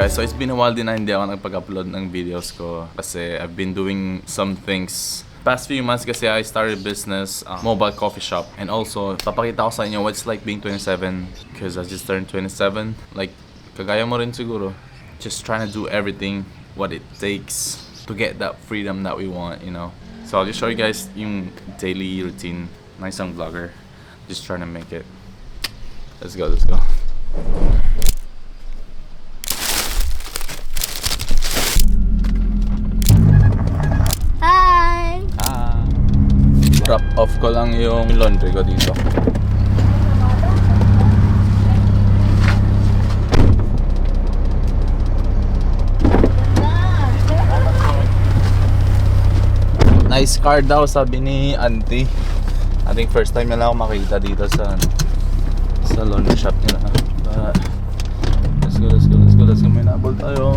guys, so it's been a while din na hindi ako nagpag-upload ng videos ko kasi I've been doing some things. Past few months kasi I started business, mobile coffee shop. And also, papakita ko sa inyo what it's like being 27 because I just turned 27. Like, kagaya mo rin siguro. Just trying to do everything what it takes to get that freedom that we want, you know. So I'll just show you guys yung daily routine ng isang vlogger. Just trying to make it. Let's go, let's go. Hi! Drop off ko lang yung laundry ko dito. Nice car daw, sabi ni auntie. I think first time nila ako makita dito sa laundry shop nila. But let's go. May nabol tayo.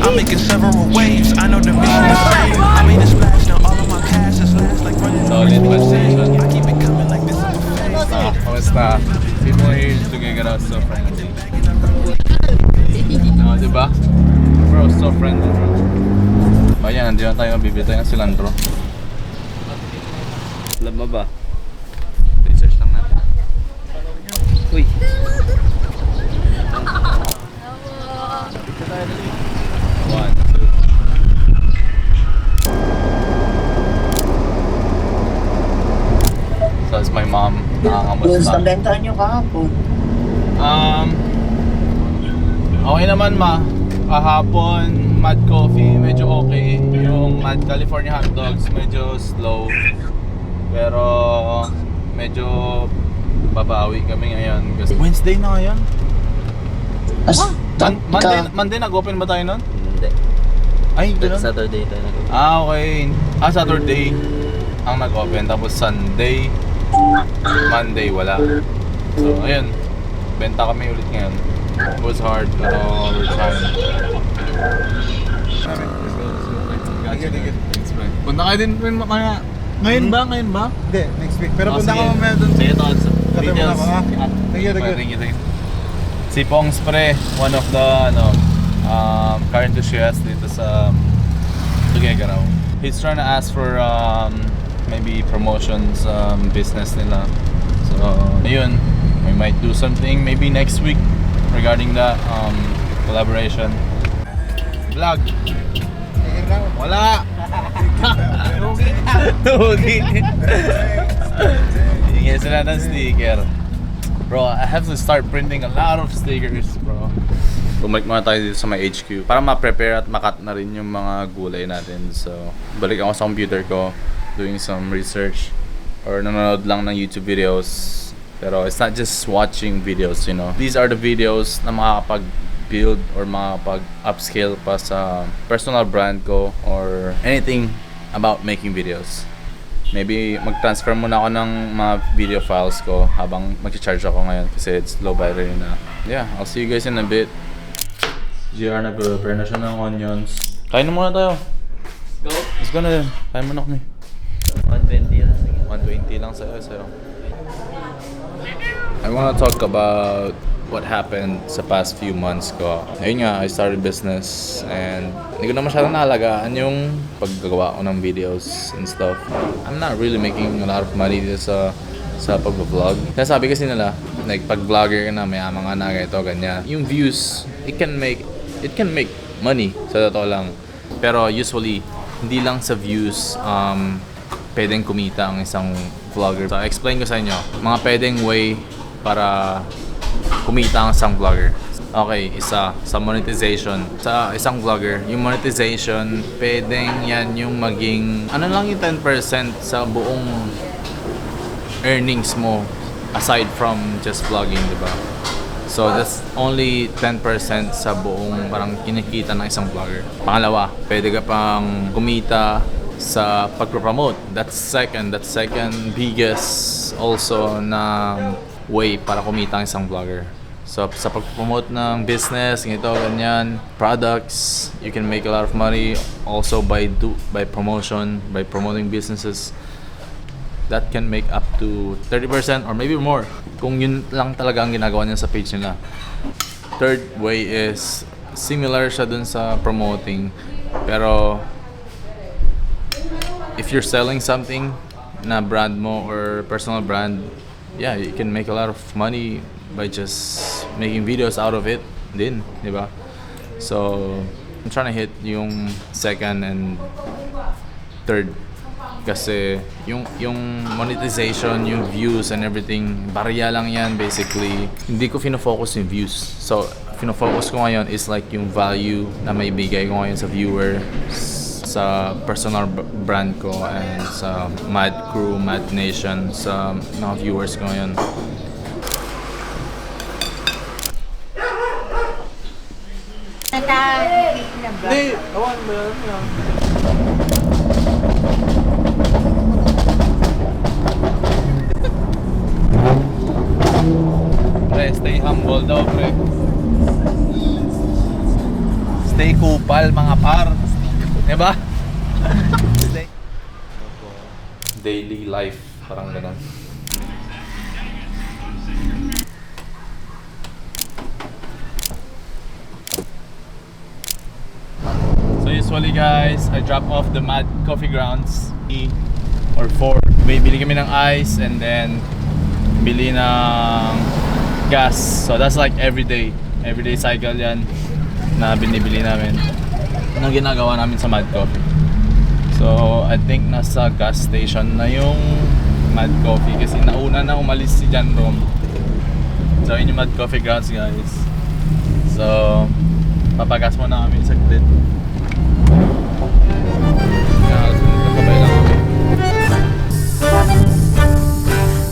I'm making several waves. I know the mission is fame. I made a splash. Now all of my cash is last like running. Solid conversation. I keep it coming like this is a phase. Kamusta? People here to get out so friendly. No, diba? Bro, so friendly, bro. Ayan, nandiyan na tayo. Bibili ng cilantro. Alam mo ba? Research lang natin. Uy! One, two. So it's my mom. Gusto bentahan nyo kahapon. Okay naman ma. Kahapon, Mad Coffee, medyo okay. Yung Mad California Hot Dogs, medyo slow. Pero medyo babawi kami ngayon. Kasi Wednesday na ngayon? Monday nag-open ba tayo nun? Hindi. Ay, gano'n? Saturday tayo nag-open. Okay. Saturday ang nag-open. Tapos Sunday, Monday wala. So, ayun. Benta kami ulit ngayon. It was hard, pero we're trying. Punta kayo din mga... Ngayon ba? Hindi, next week. Pero punta sige. ka mamaya doon. Sige, tol. Details. Thank you. Si Pong Spre, one of the current enthusiasts dito sa Tuguegarao. He's trying to ask for maybe promotions business nila. So, ayun, we might do something maybe next week regarding that collaboration. Vlog. Wala. Lugi. Hingin sila ng sticker. Bro, I have to start printing a lot of stickers, bro. Bumalik muna tayo dito sa my HQ para ma-prepare at makat na rin yung mga gulay natin. So, balik ako sa computer ko, doing some research or nanonood lang ng YouTube videos. Pero it's not just watching videos, you know. These are the videos na makakapag-build or makakapag-upscale pa sa personal brand ko or anything about making videos. Maybe mag-transfer muna ako ng mga video files ko habang mag-charge ako ngayon kasi it's low battery na. Yeah, I'll see you guys in a bit. GR nag-prepare na siya ng onions. Kain na muna tayo. Go! Let's go na. Kain muna kami. 120 lang. 120 lang sa'yo. I wanna talk about what happened sa past few months ko. Ayun nga, I started business and hindi ko na masyadong naalagaan yung paggagawa ko ng videos and stuff. I'm not really making a lot of money dito sa pag-vlog. Kaya sabi kasi nila, like pag vlogger ka na, mayaman ka na, ganito, ganyan. Yung views, it can make money, sa totoo lang. Pero usually, hindi lang sa views, pwedeng kumita ang isang vlogger. So, explain ko sa inyo, mga pwedeng way para kumita ang isang vlogger. Okay, isa sa monetization. Sa isang vlogger, yung monetization, pwedeng yan yung maging, ano lang yung 10% sa buong earnings mo aside from just vlogging, di ba? So that's only 10% sa buong parang kinikita ng isang vlogger. Pangalawa, pwede ka pang kumita sa pagpropromote. That's second biggest also na way para kumita ang isang vlogger. So sa pag-promote ng business, ganito, ganyan, products, you can make a lot of money also by promotion, by promoting businesses. That can make up to 30% or maybe more kung yun lang talaga ang ginagawa niya sa page nila. Third way is similar siya dun sa promoting, pero if you're selling something na brand mo or personal brand, yeah, you can make a lot of money by just making videos out of it din, di ba? So, I'm trying to hit yung second and third kasi yung monetization, yung views and everything, barya lang yan basically. Hindi ko fino-focus yung views. So, fino-focus ko ngayon is like yung value na may bigay ko ngayon sa viewer, sa personal brand ko and sa Mad Crew, Mad Nation, sa mga viewers ko ngayon. Hindi, awan mo yan. Pre, stay humble daw, pre. Stay kupal, mga par. Diba? Daily life, parang ganun. So usually guys, I drop off the Mad Coffee Grounds or 4. Bili kami ng ice and then bili ng gas. So that's like everyday cycle yan na binibili namin. Anong ginagawa namin sa Mad Coffee. So I think nasa gas station na yung Mad Coffee kasi nauna na umalis si John Rom. So yun yung Mad Coffee Grounds guys. So papagas muna kami sa grid.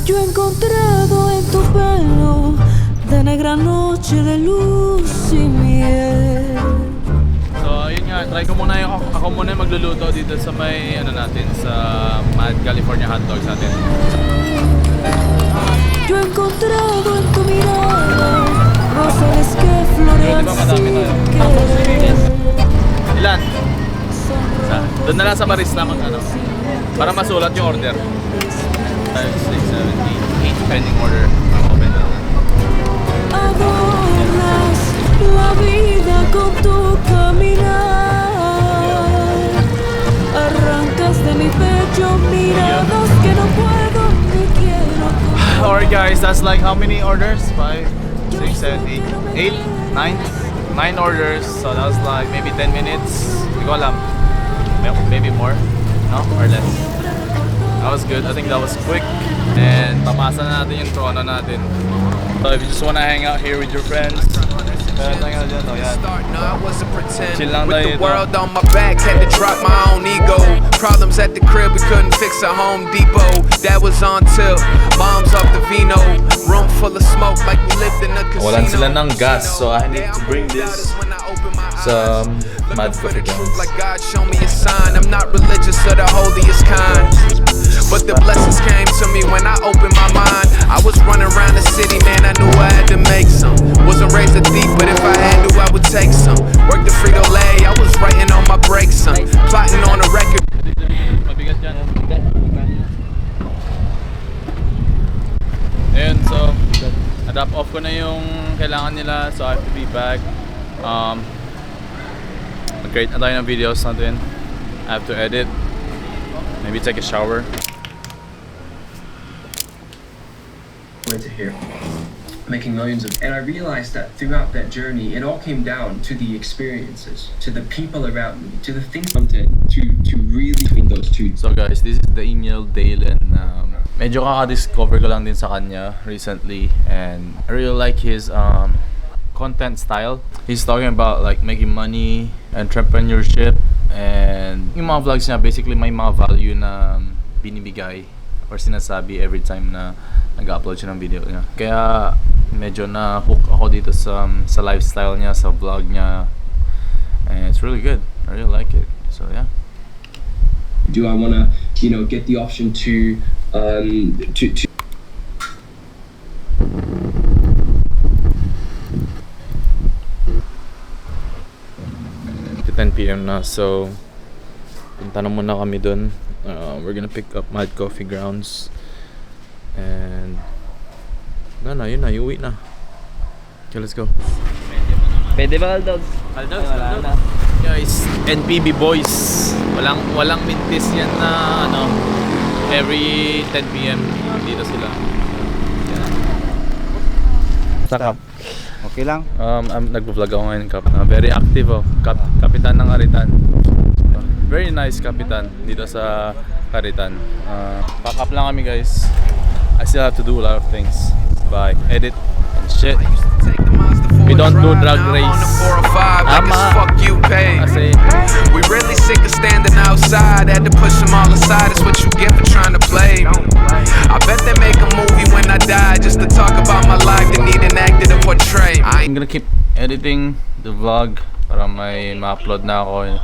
Yo he encontrado en tu pelo de negra noche de luz y miel. So yun nga, try ko muna ako muna yung magluluto dito sa may natin sa Mad California hot dogs natin. Yo he encontrado en tu mirada rosales que florean sin querer. Ilan? Doon na lang sa barista para masulat yung order. 5, 6, 7, 8 pending order. Open na. Adornas la vida con tu caminar. Arrancas de mi pecho miradas que no puedo ni quiero. Alright guys, that's like how many orders? 5, 6, 7, 8, 9? 9 orders, so that was like maybe 10 minutes. Hindi ko alam. Maybe more, no? Or less. That was good. I think that was quick. And pamasa na natin yung trono natin. So if you just wanna hang out here with your friends, chill lang tayo With the dito. world on my back, had to drop my own ego. Problems at the crib, we couldn't fix at Home Depot. That was on tilt, moms off the vino. Room full of smoke like we lived in a casino. Walan sila ng gas, so I need to bring this sa Mad Coffee Grounds. Like God show me a sign. I'm not religious or the holiest kind, but the blessings came to me when I opened my mind. I was running around the city, man, I knew I had to make some. Wasn't raised a thief, but if I had to, I would take some. Worked the Frito-Lay, I was writing on my breaks, son. Plotting on a record. Mabigat yan. Ayun, so na-drop off ko na yung kailangan nila, so I have to be back. Mag-create na tayo ng videos natin. I have to edit, maybe take a shower. Went to here, making millions of, and I realized that throughout that journey, it all came down to the experiences, to the people around me, to the things content, to really between those two. So guys, this is Daniel Dalen. Medyo kaka-discover ko lang din sa kanya recently, and I really like his content style. He's talking about like making money, entrepreneurship, and yung mga vlogs niya basically may mga value na binibigay or sinasabi every time na nag-upload siya ng video niya. Kaya medyo na-hook ako dito sa lifestyle niya, sa vlog niya, and it's really good. I really like it. So yeah. Do I want to, get the option to 10 PM na, so punta na muna kami dun. We're gonna pick up Mad Coffee Grounds and yun na, iuwi na. Okay, let's go. Pwede ba, Aldogs? Aldogs, Wala na. Guys, NPB boys. Walang mintis yan na every 10 PM dito sila. Sakap. Okay lang. Nagpo-vlog ako ngayon, Kap. Very active Kapitan ng Karitan. Very nice kapitan dito sa Karitan. Pack up lang kami, guys. I still have to do a lot of things. Bye. Edit and shit. We don't do drag race. Fuck you pay. Kasi We really sick of standing outside. Had to push them all aside. It's what you get for trying to play me. I bet they make a movie when I die just to talk about my life. They need an actor to portray me. I'm gonna keep editing the vlog para may ma-upload na ako